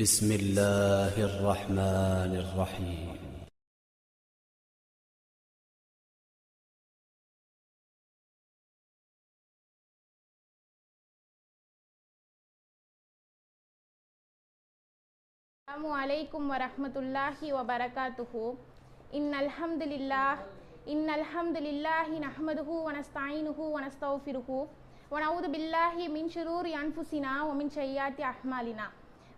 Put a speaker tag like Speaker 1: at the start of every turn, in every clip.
Speaker 1: بسم الله الرحمن الرحيم.
Speaker 2: السلام عليكم ورحمة الله وبركاته. إن الحمد لله نحمده ونستعينه ونستغفره ونعوذ بالله من شرور أنفسنا ومن سيئات أعمالنا.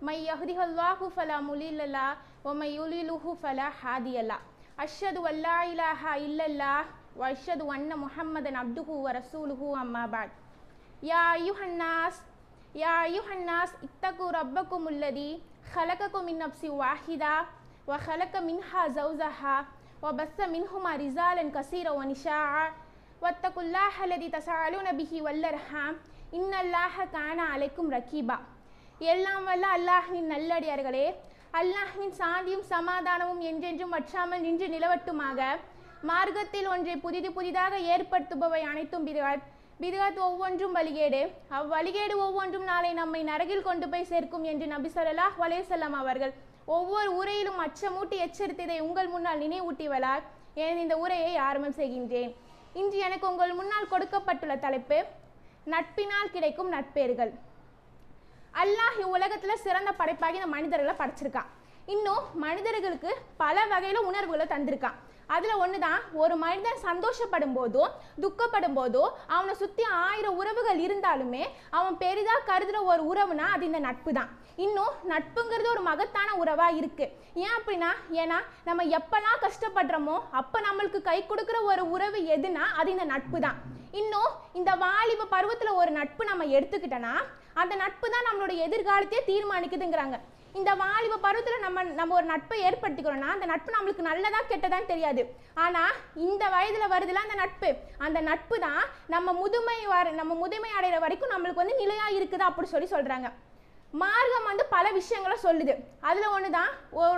Speaker 2: من يهده الله فلا مضل له ومن يضلل فلا هادي له. أشهد أن لا إله إلا الله وأشهد أن محمدا عبده ورسوله أما بعد. يا أيها الناس اتقوا ربكم الذي خلقكم من نفس واحدة وخلق منها زوجها وبث منهما رجالا كثيرا ونساء واتقوا الله الذي تساءلون به والأرحام إن الله كان عليكم رقيبا. எல்லாம் வல்ல அல்லாஹ்வின் நல்லடியார்களே, அல்லாஹ்வின் சாந்தியும் சமாதானமும் என்றென்றும் வற்றாமல் நின்று நிலவட்டுமாக. மார்க்கத்தில் ஒன்றை புதிதாக ஏற்படுத்துபவை அனைத்தும் பிதுஅத் ஒவ்வொன்றும் வழிகேடு, அவ்வழிகேடு ஒவ்வொன்றும் நாளை நம்மை நரகில் கொண்டு போய் சேர்க்கும் என்று நபி ஸல்லல்லாஹு அலைஹி வஸல்லம் அவர்கள் ஒவ்வொரு உரையிலும் அச்சமூட்டி எச்சரித்ததை உங்கள் முன்னால் நினைவூட்டியவளார் என இந்த உரையை ஆரம்பம் செய்கின்றேன். இன்று எனக்கு உங்கள் முன்னால் கொடுக்கப்பட்டுள்ள தலைப்பு நட்பினால் கிடைக்கும் நட்பேறுகள். அல்லாஹ் உலகத்தில் சிறந்த படைப்பாகி இந்த மனிதர்களை படைச்சிருக்கான். இன்னும் மனிதர்களுக்கு பல வகையில் உணர்வுகளை தந்திருக்கான். அதில் ஒன்று தான், ஒரு மனிதன் சந்தோஷப்படும் போதோ துக்கப்படும் போதோ அவனை சுற்றி 1000 உறவுகள் இருந்தாலுமே அவன் பெரிதாக கருதுகிற ஒரு உறவுனா அது இந்த நட்பு தான். இன்னும் நட்புங்கிறது ஒரு மகத்தான உறவாக இருக்குது. ஏன் அப்படின்னா, ஏன்னா நம்ம எப்போல்லாம் கஷ்டப்படுறோமோ அப்போ நம்மளுக்கு கை கொடுக்குற ஒரு உறவு எதுனா அது இந்த நட்பு தான். இன்னும் இந்த வாலிப பருவத்தில் ஒரு நட்பு நம்ம எடுத்துக்கிட்டோன்னா அந்த நட்பு தான் நம்மளோட எதிர்காலத்தையே தீர்மானிக்குதுங்கிறாங்க. இந்த வாலிப பருவத்தில் நம்ம ஒரு நட்பை ஏற்படுத்திக்கிறோம்னா அந்த நட்பு நம்மளுக்கு நல்லதா கெட்டதான்னு தெரியாது. ஆனால் இந்த வயதில் வருதுல அந்த நட்பு தான் நம்ம முதுமை அடைகிற வரைக்கும் நம்மளுக்கு நிலையாக இருக்குதா அப்படி சொல்கிறாங்க. மார்க்கம் பல விஷயங்களை சொல்லுது. அதில் ஒன்று தான்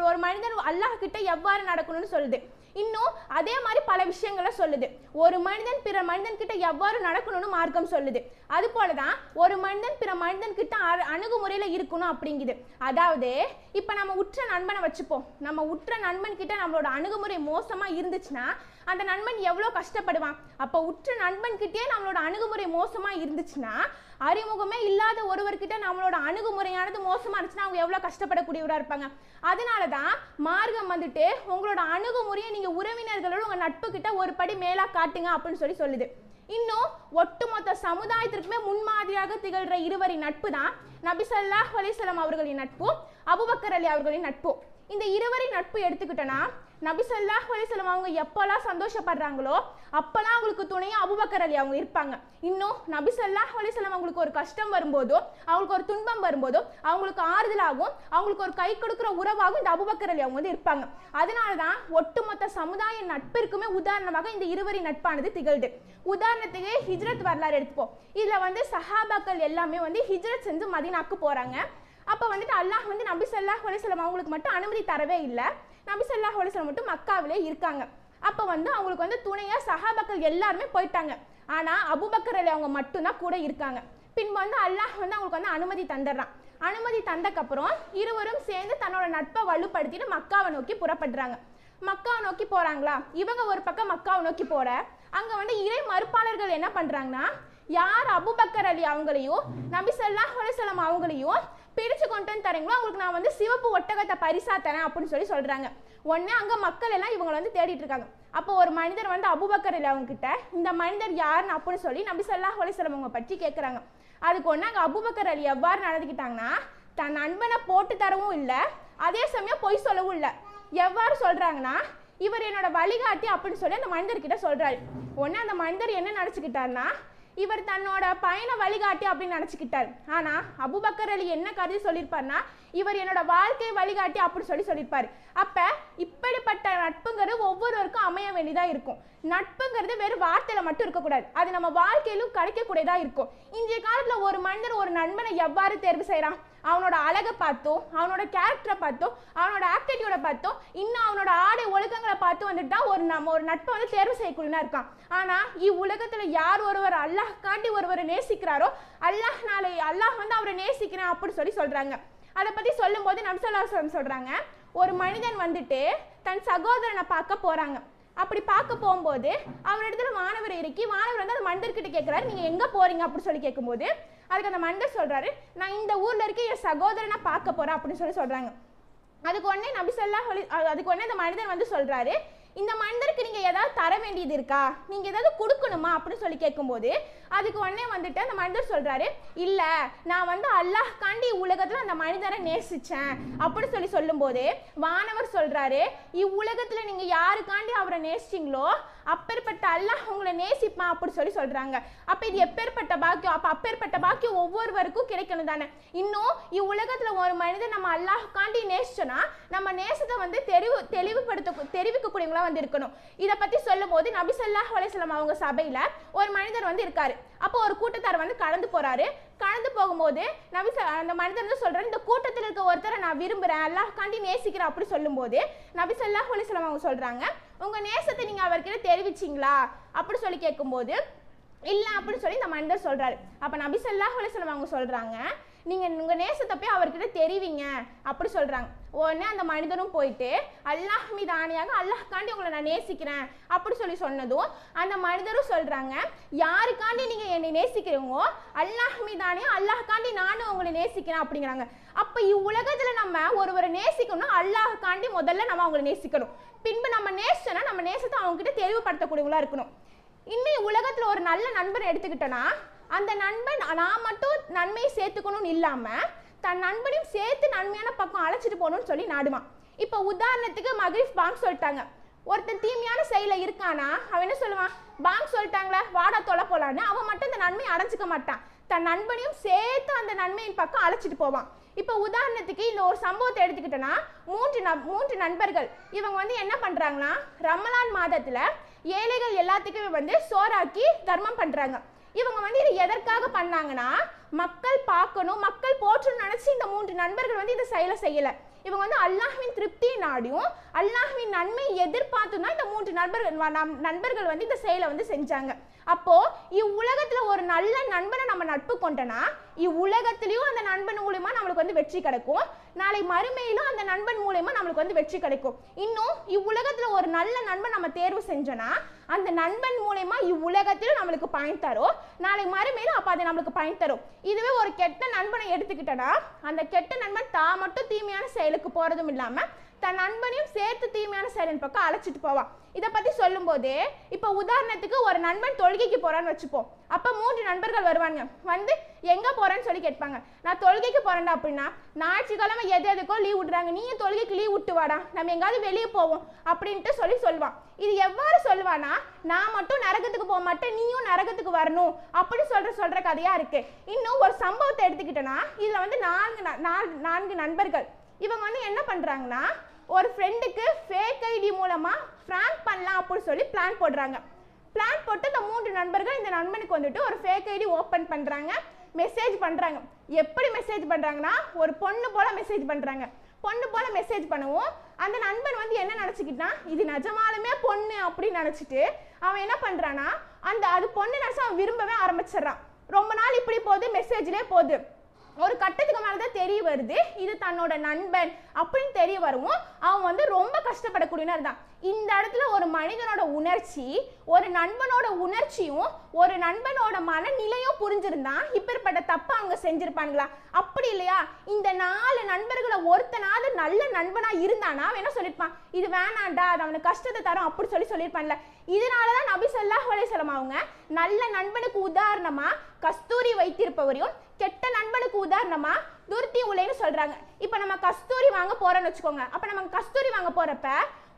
Speaker 2: ஒரு மனிதன் அல்லாஹ் கிட்ட எவ்வாறு நடக்கணும்னு சொல்லுது. இன்னும் அதே மாதிரி பல விஷயங்களை சொல்லுது. ஒரு மனிதன் பிற மனிதன் கிட்ட எவ்வாறு நடக்கணும்னு மார்க்கம் சொல்லுது. அது போலதான் ஒரு மனிதன் பிற மனிதன் கிட்ட அணுகுமுறையில் இருக்கணும் அப்படிங்குது. அதாவது இப்போ நம்ம உற்ற நண்பனை வச்சுப்போம். நம்ம உற்ற நண்பன் கிட்ட நம்மளோட அணுகுமுறை மோசமாக இருந்துச்சுன்னா அந்த நண்பன் எவ்வளோ கஷ்டப்படுவான். அப்போ உற்ற நண்பன் கிட்டே நம்மளோட அணுகுமுறை மோசமாக இருந்துச்சுன்னா அறிமுகமே இல்லாத ஒருவர்கிட்ட நம்மளோட அணுகுமுறையானது மோசமாக இருந்துச்சுன்னா அவங்க எவ்வளோ கஷ்டப்படக்கூடியவராக இருப்பாங்க. அதனால தான் மார்க்கம் உங்களோட அணுகுமுறையை நீங்கள் உறவினர்களோட உங்கள் நட்பு கிட்ட ஒரு படி மேலாக காட்டுங்க அப்படின்னு சொல்லுது. இன்னும் ஒட்டுமொத்த சமுதாயத்திற்குமே முன்மாதிரியாக திகழ்கிற இருவரின் நட்பு தான் நபி ஸல்லல்லாஹு அலைஹி வஸல்லம் அவர்களின் நட்பும் அபூபக்கர் அலி அவர்களின் நட்பும். இந்த இருவரின் நட்பு எடுத்துக்கிட்டோன்னா நபி ஸல்லல்லாஹு அலைஹி வஸல்லம் அவங்க எப்போல்லாம் சந்தோஷப்படுறாங்களோ அப்போல்லாம் அவங்களுக்கு துணையாக அபூபக்கர் அலி அவங்க இருப்பாங்க. இன்னும் நபி ஸல்லல்லாஹு அலைஹி வஸல்லம் அவங்களுக்கு ஒரு கஷ்டம் வரும்போதோ அவங்களுக்கு ஒரு துன்பம் வரும்போதோ அவங்களுக்கு ஆறுதலாகவும் அவங்களுக்கு ஒரு கை கொடுக்குற உறவாகவும் இந்த அபூபக்கர் அலி அவங்க இருப்பாங்க. அதனால தான் ஒட்டுமொத்த சமுதாய நட்பிற்குமே உதாரணமாக இந்த இருவரின் நட்பானது திகழ்து. உதாரணத்துக்கு ஹிஜ்ரத் வரலாறு எடுத்துப்போம். இதில் சஹாபாக்கள் எல்லாமே ஹிஜ்ரத் செஞ்சு மதீனாக்கு போகிறாங்க. அப்போ அல்லாஹ் நபி ஸல்லல்லாஹு அலைஹி வஸல்லம் அவங்களுக்கு மட்டும் அனுமதி தரவே இல்லை. நபி ஸல்லல்லாஹு அலைஹி வஸல்லம் மட்டும் மக்காவிலே இருக்காங்க. அப்போ அவங்களுக்கு துணையாக சஹாபாக்கள் எல்லாருமே போயிட்டாங்க. ஆனால் அபூபக்கர் அலி அவங்க மட்டும்தான் கூட இருக்காங்க. பின்பு அல்லாஹ் அவங்களுக்கு அனுமதி தந்துடுறான். அனுமதி தந்தக்கப்புறம் இருவரும் சேர்ந்து தன்னோட நட்பை வலுப்படுத்திட்டு மக்காவை நோக்கி புறப்படுறாங்க. மக்காவை நோக்கி போகிறாங்களா, இவங்க ஒரு பக்கம் மக்காவை நோக்கி போகிற அங்கே இறை மறுப்பாளர்கள் என்ன பண்ணுறாங்கன்னா, யார் அபூபக்கர் அலி அவங்களையும் நபி ஸல்லல்லாஹு அலைஹி வஸல்லம் அவங்களையும் பிடிச்சு கொண்டு வந்து தரீங்களோ அவங்களுக்கு நான் சிவப்பு ஒட்டகத்தை பரிசா தரேன் அப்படின்னு சொல்கிறாங்க. உடனே அங்கே மக்கள் எல்லாம் இவங்களை தேடிட்டு இருக்காங்க. அப்போ ஒரு மனிதர் அபூபக்கர் அலி அவங்க கிட்ட இந்த மனிதர் யாருன்னு அப்படின்னு நபி ஸல்லல்லாஹு அலைஹி வஸல்லம் அவங்க பற்றி கேட்குறாங்க. அதுக்கு ஒன்று அங்கே அபூபக்கர் அலி எவ்வாறு நடந்துக்கிட்டாங்கன்னா, தன் நண்பனை போட்டு தரவும் இல்லை, அதே சமயம் பொய் சொல்லவும் இல்லை. எவ்வாறு சொல்கிறாங்கன்னா, இவர் என்னோட வழிகாட்டி அப்படின்னு அந்த மனிதர்கிட்ட சொல்கிறாரு. உடனே அந்த மனிதர் என்ன நினச்சிக்கிட்டாருன்னா, இவர் தன்னோட பயண வழிகாட்டி அப்படின்னு நினச்சிக்கிட்டார். ஆனால் அபூபக்கர் அலி என்ன கருதி சொல்லியிருப்பார்னா, இவர் என்னோட வாழ்க்கை வழிகாட்டி அப்படின்னு சொல்லியிருப்பார். அப்போ இப்படிப்பட்ட நட்புங்கிறது ஒவ்வொருவருக்கும் அமைய வேண்டியதாக இருக்கும். நட்புங்கிறது வெறும் வார்த்தையில் மட்டும் இருக்கக்கூடாது, அது நம்ம வாழ்க்கையிலும் கிடைக்கக்கூடியதாக இருக்கும். இன்றைய காலத்தில் ஒரு மனிதர் ஒரு நண்பனை எவ்வாறு தேர்வு செய்கிறான், அவனோட அழகை பார்த்தோம், அவனோட கேரக்டரை பார்த்தோம், அவனோட ஆக்டிவிட்டியோட பார்த்தோம், இன்னும் அவனோட ஆடை ஒழுக்கங்களை பார்த்து தான் ஒரு நட்பை தேர்வு செய்யக்கூடியனா இருக்கான். ஆனால் இவ்வுலகத்தில் யார் ஒருவர் அல்லாஹ் காட்டி ஒருவரை நேசிக்கிறாரோ அல்லாஹ் அவரை நேசிக்கிறேன் அப்படின்னு சொல்கிறாங்க. அதை பற்றி சொல்லும்போது நபி ஸல்லல்லாஹு அலைஹி வஸல்லம் சொல்கிறாங்க, ஒரு மனிதன் வந்துட்டு தன் சகோதரனை பார்க்க போகிறாங்க. அப்படி பார்க்க போகும்போது அவரிடத்துல மாணவர் இறக்கி மாணவர் வந்து அந்த மனிதர்கிட்ட கேட்குறாரு, நீங்கள் எங்கே போகிறீங்க அப்படின்னு சொல்லி கேட்கும்போது அதுக்கு அந்த மனிதர் சொல்கிறாரு, நான் இந்த ஊரில் இருக்க என் சகோதரனை பார்க்க போகிறேன் அப்படின்னு சொல்கிறாங்க. அதுக்கு உடனே நபி ஸல்லல்லாஹு அலைஹி அதுக்கு உடனே அந்த மனிதன் வந்து சொல்கிறாரு, இந்த மனிதருக்கு நீங்கள் ஏதாவது தர வேண்டியது இருக்கா, நீங்கள் ஏதாவது கொடுக்கணுமா அப்படின்னு சொல்லி கேட்கும்போது அதுக்கு உடனே வந்துட்டு அந்த மனிதர் சொல்கிறாரு, இல்லை நான் வந்து அல்லாஹ்காண்டி உலகத்தில் அந்த மனிதரை நேசித்தேன் அப்படின்னு சொல்லும்போது வானவர் சொல்கிறாரு, இவ்வுலகத்தில் நீங்கள் யாருக்காண்டி அவரை நேசிச்சிங்களோ அப்பேற்பட்ட அல்லாஹ் உங்களை நேசிப்பான் அப்படின்னு சொல்கிறாங்க. அப்போ இது எப்பேற்பட்ட பாக்கியம், அப்போ அப்பேற்பட்ட பாக்கியம் ஒவ்வொருவருக்கும் கிடைக்கணும் தானே. இன்னும் இவ்வுலகத்தில் ஒரு மனிதன் நம்ம அல்லாஹ்காண்டி நேசிச்சோன்னா நம்ம நேசத்தை வந்து தெரிவிக்கக்கூடியவங்களா வந்து இருக்கணும். இதை பற்றி சொல்லும் போது நபி ஸல்லல்லாஹு அலைஹி வஸல்லம் அவங்க சபையில் ஒரு மனிதர் வந்து இருக்காரு. அப்போ ஒரு கூட்டத்தார் வந்து கடந்து போறாரு. கடந்து போகும்போது அந்த மனிதர் வந்து சொல்றாரு, இந்த கூட்டத்தில் இருக்க ஒருத்தரை நான் விரும்புறேன், அல்லாஹ்காண்டி நேசிக்கிறேன் அப்படி சொல்லும்போது நபி ஸல்லல்லாஹு அலைஹி வஸல்லம் அவங்க சொல்றாங்க, உங்க நேசத்தை நீங்க அவர்கிட்ட தெரிவிச்சிங்களா அப்படி சொல்லி கேட்கும்போது இல்லை அப்படின்னு சொல்லி இந்த மனிதர் சொல்றாரு. அப்ப நபி ஸல்லல்லாஹு அலைஹி வஸல்லம் அவங்க சொல்றாங்க, நீங்க உங்க நேசத்தை போய் அவர்கிட்ட தெரிவிங்க அப்படி சொல்றாங்க. உடனே அந்த மனிதரும் போயிட்டு அல்லாஹ் மீது ஆணையாக அல்லாஹ்காண்டி உங்களை நான் நேசிக்கிறேன் அப்படி சொன்னதும் அந்த மனிதரும் சொல்றாங்க, யாருக்காண்டி நீங்க என்னை நேசிக்கிறீங்களோ அல்லாஹ் மீது ஆணையாக அல்லாஹ்காண்டி நானும் உங்களை நேசிக்கிறேன் அப்படிங்கிறாங்க. அப்ப இவ்வுலகத்துல நம்ம ஒருவரை நேசிக்கணும், அல்லாஹ்காண்டி முதல்ல நம்ம அவங்களை நேசிக்கணும். பின்பு நம்ம நேசிச்சோன்னா நம்ம நேசத்தை அவங்க கிட்ட தெளிவுபடுத்தக்கூடியவங்களா இருக்கணும். இன்னும் உலகத்துல ஒரு நல்ல நண்பனை எடுத்துக்கிட்டோன்னா அந்த நண்பன் நான் மட்டும் நன்மையை சேர்த்துக்கணும்னு இல்லாம தன் நண்பனையும் சேர்த்து நன்மையான பக்கம் அழைச்சிட்டு போகணும்னு சொல்லி நாடுமா. இப்போ உதாரணத்துக்கு மக்ரிப் பாங்க் சொல்லிட்டாங்க, ஒருத்தன் தீமையான செயல இருக்கானா அவன் என்ன சொல்லுவான், பாங்க் சொல்லிட்டாங்களே வாடா தொலை போலான்னு அவன் மட்டும் அந்த நன்மையை அடைச்சிக்க மாட்டான், தன் நண்பனையும் சேர்த்து அந்த நன்மையின் பக்கம் அழைச்சிட்டு போவான். இப்போ உதாரணத்துக்கு இந்த ஒரு சம்பவத்தை எடுத்துக்கிட்டோன்னா மூன்று நண்பர்கள் இவங்க வந்து என்ன பண்றாங்கன்னா ரமலான் மாதத்துல ஏழைகள் எல்லாத்துக்குமே வந்து சோறாக்கி தர்மம் பண்றாங்க. இவங்க வந்து இது எதற்காக பண்ணாங்கன்னா மக்கள் பார்க்கணும், மக்கள் போற்றணும்னு நினைச்சு இந்த மூன்று நண்பர்கள் வந்து இந்த செயலை செய்யல. இவங்க வந்து அல்லாஹ்வின் திருப்தியை நாடியும் அல்லாஹ்வின் நன்மையை எதிர்பார்த்து தான் இந்த மூன்று நண்பர்கள் வந்து இந்த செயலை வந்து செஞ்சாங்க. அப்போ இவ்வுலகத்துல ஒரு நல்ல நண்பனை நம்ம நட்பு கொண்டனா இவ்வுலகத்திலையும் அந்த நண்பன் மூலமா நம்மளுக்கு வந்து வெற்றி கிடைக்கும், நாளை மறுமையிலும் அந்த நண்பன் மூலமா நம்மளுக்கு வந்து வெற்றி கிடைக்கும். இன்னும் இவ்வுலகத்துல ஒரு நல்ல நண்பன் நம்ம தேர்வு செஞ்சோன்னா அந்த நண்பன் மூலமா இவ்வுலகத்திலும் நம்மளுக்கு பயன் தரும், நாளை மறுமையிலும் அப்ப அது நம்மளுக்கு பயன் தரும். இதுவே ஒரு கெட்ட நண்பனை எடுத்துக்கிட்டோன்னா அந்த கெட்ட நண்பன் தான் மட்டும் தீமையான செயலுக்கு போறதும் இல்லாம தன் நண்பனையும் சேர்த்து தீமையான செயலின் பக்கம் அழைச்சிட்டு போவான். இதை பத்தி சொல்லும் போது இப்ப உதாரணத்துக்கு ஒரு நண்பன் தொழுகைக்கு போறான்னு வச்சுப்போம். அப்ப மூன்று நண்பர்கள் வருவாங்க, வந்து எங்க போறேன்னு சொல்லி கேட்பாங்க. நான் தொழுகைக்கு போறேன்டா அப்படின்னா, ஞாயிற்றுக்கிழமை எதுக்கோ லீவ் விட்டுறாங்க, நீயும் தொழுகைக்கு லீவ் விட்டு வாடா, நம்ம எங்காவது வெளியே போவோம் அப்படின்ட்டு சொல்லுவான். இது எவ்வாறு சொல்லுவானா, நான் மட்டும் நரகத்துக்கு போக மாட்டேன், நீயும் நரகத்துக்கு வரணும் அப்படி சொல்ற கதையா இருக்கு. இன்னும் ஒரு சம்பவத்தை எடுத்துக்கிட்டோன்னா இதுல வந்து நான்கு நண்பர்கள் இவங்க வந்து என்ன பண்றாங்கன்னா ஒரு ஃப்ரெண்டுக்கு ஃபேக் ஐடி மூலமா பிராங்க் பண்ணலாம் அப்படின்னு சொல்லி பிளான் போடுறாங்க. பிளான் போட்டு இந்த மூன்று நண்பர்கள் இந்த நண்பனுக்கு வந்துட்டு ஒரு ஃபேக் ஐடி ஓப்பன் பண்றாங்க, மெசேஜ் பண்றாங்க. எப்படி மெசேஜ் பண்றாங்கன்னா ஒரு பொண்ணு போல மெசேஜ் பண்றாங்க. பொண்ணு போல மெசேஜ் பண்ணுவோம் அந்த நண்பன் வந்து என்ன நினைச்சுக்கிட்டான், இது நிஜமாலுமே பொண்ணு அப்படின்னு நினைச்சிட்டு அவன் என்ன பண்றானா அது பொண்ணு நினைச்சு அவன் விரும்பவே ஆரம்பிச்சிடறான். ரொம்ப நாள் இப்படி போகுது, மெசேஜ்லேயே போகுது. ஒரு கட்டத்துக்கு மேலதான் தெரிய வருது இது தன்னோட நண்பன் அப்படின்னு தெரிய வரவும் அவன் வந்து ரொம்ப கஷ்டப்படக்கூடியவனா இருந்தான். இந்த இடத்துல ஒரு மனிதனோட உணர்ச்சி ஒரு நண்பனோட உணர்ச்சியும் ஒரு நண்பனோட மனநிலையும் புரிஞ்சிருந்தான் இப்பேற்பட்ட தப்ப அவங்க செஞ்சிருப்பானுங்களா? அப்படி இல்லையா? இந்த 4 நண்பர்களை ஒருத்தனாவது நல்ல நண்பனா இருந்தானா அவன் என்ன சொல்லிருப்பான், இது வேணாண்டா அது அவனுக்கு கஷ்டத்தை தரும் அப்படி சொல்லியிருப்பான்ல. இதனாலதான் நபி ஸல்லல்லாஹு அலைஹி வஸல்லம் அவங்க நல்ல நண்பனுக்கு உதாரணமா கஸ்தூரி வைத்திருப்பவரையும் கெட்ட நண்பனுக்கு உதாரணமா துர்த்தி உலைன்னு சொல்றாங்க. இப்ப நம்ம கஸ்தூரி வாங்க போறோம்னு வச்சுக்கோங்க. அப்ப நம்ம கஸ்தூரி வாங்க போறப்ப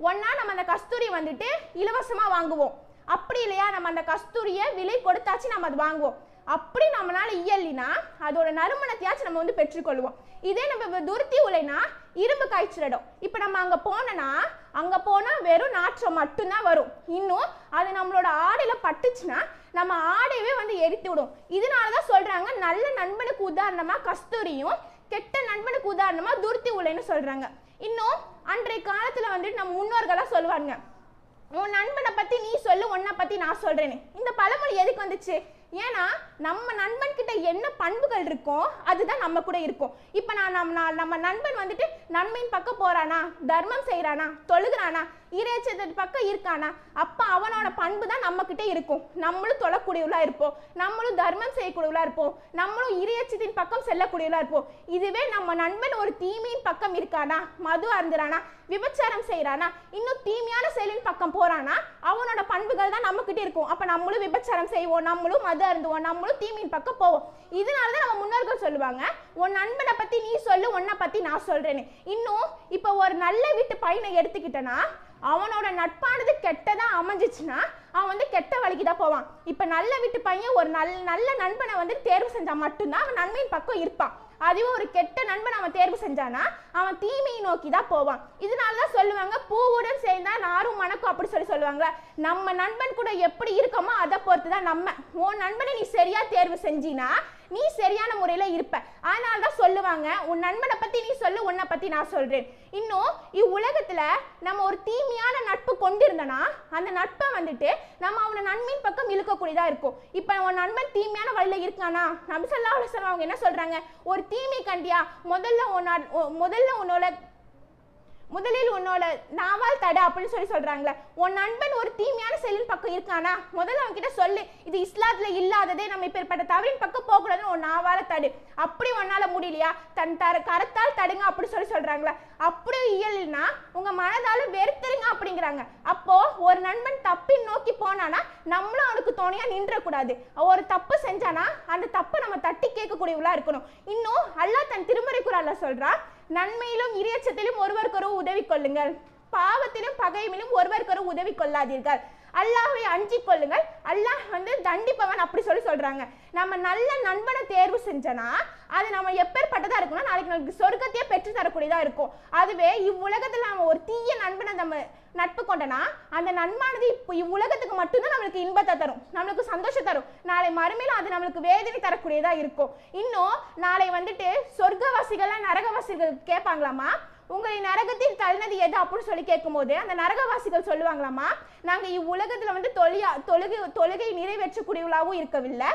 Speaker 2: ஒன்னா நம்ம அந்த கஸ்தூரி வந்துட்டு இலவசமா வாங்குவோம், அப்படி இல்லையா நம்ம அந்த கஸ்தூரியை விலை கொடுத்தாச்சு நம்ம அது வாங்குவோம். அப்படி நம்மளால இயல்லினா அதோட நறுமணத்தையாச்சும் நம்ம வந்து பெற்றுக்கொள்வோம். இதே நம்ம துருத்தி உலைனா இரும்பு காய்ச்சலிடும். இப்ப நம்ம அங்க போனா வெறும் நாற்றம் மட்டும்தான் வரும். இன்னும் அது நம்மளோட ஆடையில பட்டுச்சுன்னா நம்ம ஆடையவே வந்து எரித்து விடும். இதனாலதான் சொல்றாங்க நல்ல நண்பனுக்கு உதாரணமா கஸ்தூரியும் கெட்ட நண்பனுக்கு உதாரணமா துருத்தி உலைன்னு சொல்றாங்க. இன்னும் அன்றைய காலத்துல வந்துட்டு நம்ம முன்னோர்களா சொல்லுவாங்க, உன் நண்பனை பத்தி நீ சொல்லு, உன்னை பத்தி நான் சொல்றேன்னு. இந்த பழமொழி எதுக்கு வந்துச்சு? ஏன்னா நம்ம நண்பன் கிட்ட என்ன பண்புகள் இருக்கோ அதுதான் நம்ம கூட இருக்கும். இப்போ நம்ம நண்பன் வந்துட்டு நன்மையின் பக்கம் போறானா, தர்மம் செய்யறானா, தொழுகிறானா, இறைச்சத்தின் பக்கம் இருக்கானா, அப்ப அவனோட பண்பு தான் நம்ம கிட்ட இருக்கும். நம்மளும் தொழக்கூடியவளா இருப்போம், நம்மளும் தர்மம் செய்யக்கூடியவளா இருப்போம், நம்மளும் இறைச்சத்தின் பக்கம் செல்லக்கூடியவளா இருப்போம். இதுவே நம்ம நண்பன் ஒரு தீமையின் பக்கம் இருக்கானா, மது அருந்துறானா, விபச்சாரம் செய்யறானா, இன்னும் தீமையான செயலின் பக்கம் போறானா, அவனோட பண்புகள் தான் நம்ம கிட்ட இருக்கும். அப்ப நம்மளும் விபச்சாரம் செய்வோம், நம்மளும் மது அருந்துவோம், நம்மளும் தீமையின் பக்கம் போவோம். இதனாலதான் நம்ம முன்னோர்கள் சொல்லுவாங்க, உன் நண்பனை பத்தி நீ சொல்லு, உன்னை பத்தி நான் சொல்றேன்னு. இன்னும் இப்ப ஒரு நல்ல வீட்டு பையனை எடுத்துக்கிட்டனா அவனோட நட்பானது கெட்டதா அமைஞ்சிச்சுன்னா அவன் வந்து கெட்ட வழிக்கு தான் போவான். இப்ப நல்ல வீட்டு பையன் ஒரு நல்ல நண்பனை வந்து தேர்வு செஞ்சா மட்டும்தான் அவன் நன்மையின் பக்கம் இருப்பான். அதுவே ஒரு கெட்ட நண்பன் அவன் தேர்வு செஞ்சானா அவன் தீமையை நோக்கி தான் போவான். இதனாலதான் சொல்லுவாங்க, பூவுடன் சேர்ந்தா நாரும் மணக்கும் அப்படி சொல்லுவாங்க. நம்ம நண்பன் கூட எப்படி இருக்கோமோ அதை பொறுத்து தான் நம்ம. உன் நண்பனை நீ சரியா தேர்வு செஞ்சினா நீ சரியான முறையில இருப்ப. அதனாலதான் சொல்லுவாங்க, உன் நண்பனை பத்தி நீ சொல்லு, உன்னை பத்தி நான் சொல்றேன். இன்னும் இவ்வுலகத்துல நம்ம ஒரு தீமையான நட்பு கொண்டிருந்தனா அந்த நட்பை வந்துட்டு நம்ம அவனை நன்மையின் பக்கம் இழுக்கக்கூடியதா இருக்கும். இப்ப உன் நண்பன் தீமையான வழியில இருக்கானா, நபி ஸல்லல்லாஹு அலைஹி வஸல்லம் அவங்க என்ன சொல்றாங்க, ஒரு தீமை கண்டியா முதலில் உன்னோட நாவால் தடை அப்படின்னு சொல்றாங்களே. உன் நண்பன் ஒரு தீமையான செயலின் பக்கம் இருக்கானா முதல்ல அவன் கிட்ட சொல்லு, இது இஸ்லாத்துல இல்லாததே, நம்ம இப்பேற்பட்ட தவறின் பக்கம் போகக்கூடாதுன்னு உன் நாவால தடு. அப்படி உன்னால முடியலையா தன் கரத்தால் தடுங்க அப்படி சொல்றாங்களே. அப்படி இயல்னா உங்க மனதால வெறுத்துருங்க அப்படிங்கிறாங்க. அப்போ ஒரு நண்பன் தப்பின் நோக்கி போனானா நம்மளும் அவனுக்கு துணையா நின்றக்கூடாது. ஒரு தப்பு செஞ்சானா அந்த தப்பை நம்ம தட்டி கேட்கக்கூடியவளா இருக்கணும். இன்னும் அல்லாஹ் தன் திருமறை குர்ஆன்ல சொல்றான், நன்மையிலும் இறைச்சத்திலும் ஒருவருக்கொரு உதவி கொள்ளுங்கள், பாவத்திலும் பகையிலும் ஒருவருக்கொரு உதவி கொள்ளாதீர்கள், அல்லாஹ்வை அஞ்சிக் கொள்ளுங்கள், அல்லாஹ் வந்து தண்டிப்பவன் அப்படி சொல்றாங்க. நம்ம நல்ல நண்பனை தேர்வு செஞ்சனா அது நம்ம எப்பேற்பட்டதா இருக்கும்னா நாளைக்கு நமக்கு சொர்க்கத்தையே பெற்று தரக்கூடியதா இருக்கும். அதுவே இவ்வுலகத்துல நம்ம ஒரு தீய நண்பனை நம்ம நட்பு கொண்டனா அந்த நண்பானது இப்போ இவ்வுலகத்துக்கு மட்டும்தான் நம்மளுக்கு இன்பத்தை தரும், நம்மளுக்கு சந்தோஷம் தரும். நாளை மறுமையில அது நம்மளுக்கு வேதனை தரக்கூடியதா இருக்கும். இன்னும் நாளை வந்துட்டு சொர்க்கவாசிகள் நரகவாசிகள் கேட்பாங்களாமா, உங்களை நரகத்தில் தள்ளினது எது அப்படின்னு சொல்லி கேட்கும் போது அந்த நரகவாசிகள் சொல்லுவாங்களாமா, நாங்க இவ்வுலகத்துல வந்து தொழுகை நிறைவேற்றக்கூடியவளாகவும் இருக்கவில்லை,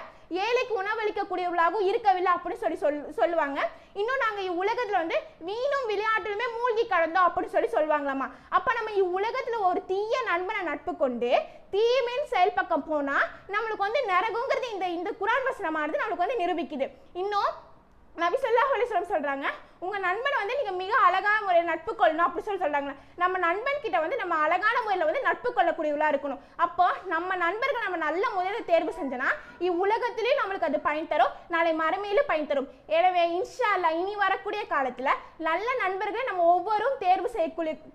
Speaker 2: ஏழைக்கு உணவளிக்கக்கூடியவளாகவும் இருக்கவில்லை அப்படின்னு சொல்லுவாங்க. இன்னும் நாங்க இவ்வுலகத்துல வந்து வீணும் விளையாட்டுலுமே மூழ்கி கடந்தோம் அப்படின்னு சொல்லுவாங்களாமா. அப்ப நம்ம இவ்வுலகத்துல ஒரு தீய நண்பனை நட்பு கொண்டு தீமையின் செயல் பக்கம் போனா நம்மளுக்கு வந்து நரகங்கிறது இந்த குர்ஆன் வசனமானது நம்மளுக்கு வந்து நிரூபிக்குது. இன்னும் நபி ஸல்லல்லாஹு அலைஹி வஸல்லம் சொல்றாங்க, உங்க நண்பனை வந்து நீங்க மிக அழகான முறையில் நட்பு கொள்ளணும் அப்படி சொல்றாங்க. நம்ம நண்பன் கிட்ட வந்து நம்ம அழகான முறையில் வந்து நட்பு கொள்ளக்கூடியவளா இருக்கணும். அப்போ நம்ம நண்பர்கள் நம்ம நல்ல முறையில் தேர்வு செஞ்சனா இவ்வுலகத்திலேயே நம்மளுக்கு அது பயன் தரும், நாளை மறுமையில பயன் தரும். எனவே இன்ஷா அல்லாஹ் இனி வரக்கூடிய காலத்துல நல்ல நண்பர்களை நம்ம ஒவ்வொருவரும்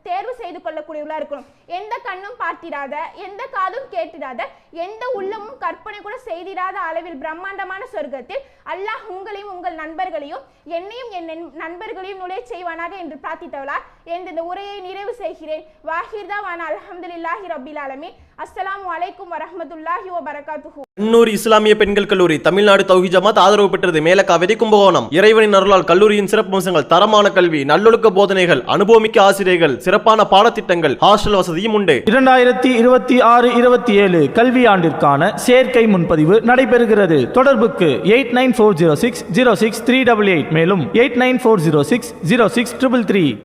Speaker 2: தேர்வு செய்து கொள்ளக்கூடியவளா இருக்கணும். எந்த கண்ணும் பார்த்திடாத, எந்த காதும் கேட்டிடாத, எந்த உள்ளமும் கற்பனை கூட செய்திடாத அளவில் பிரம்மாண்டமான சொர்க்கத்தில் அல்லாஹ் உங்களையும் உங்கள் நண்பர்களையும் என்னையும் என் நண்பர்களையும் நுழைய செய்வானாக என்று பிரார்த்தித்தவளா இந்த உரையை நிறைவு செய்கிறேன். வாஹிர் தாவானா அல்ஹம்துலில்லாஹி ரப்பில் ஆலமீன். அஸ்ஸலாமு அலைக்கும் வரஹ்மத்துல்லாஹி வபரகாத்துஹு.
Speaker 3: அன்னூர் இஸ்லாமிய பெண்கள் கல்லூரி தமிழ்நாடு தௌஹீத் ஜமாத் ஆதரவு பெற்றது. மேலக்காவிரி கும்பகோணம். இறைவனின் அருளால் கல்லூரியின் சிறப்பு அம்சங்கள் தரமான கல்வி, நல்லொழுக்க போதனைகள், அனுபவமிக்க ஆசிரியர்கள், சிறப்பான பாடத்திட்டங்கள், ஹாஸ்டல் வசதியும் உண்டு.
Speaker 4: 2026-27 கல்வியாண்டிற்கான சேர்க்கை முன்பதிவு நடைபெறுகிறது. தொடர்புக்கு 8940606388 மேலும் 8940606333.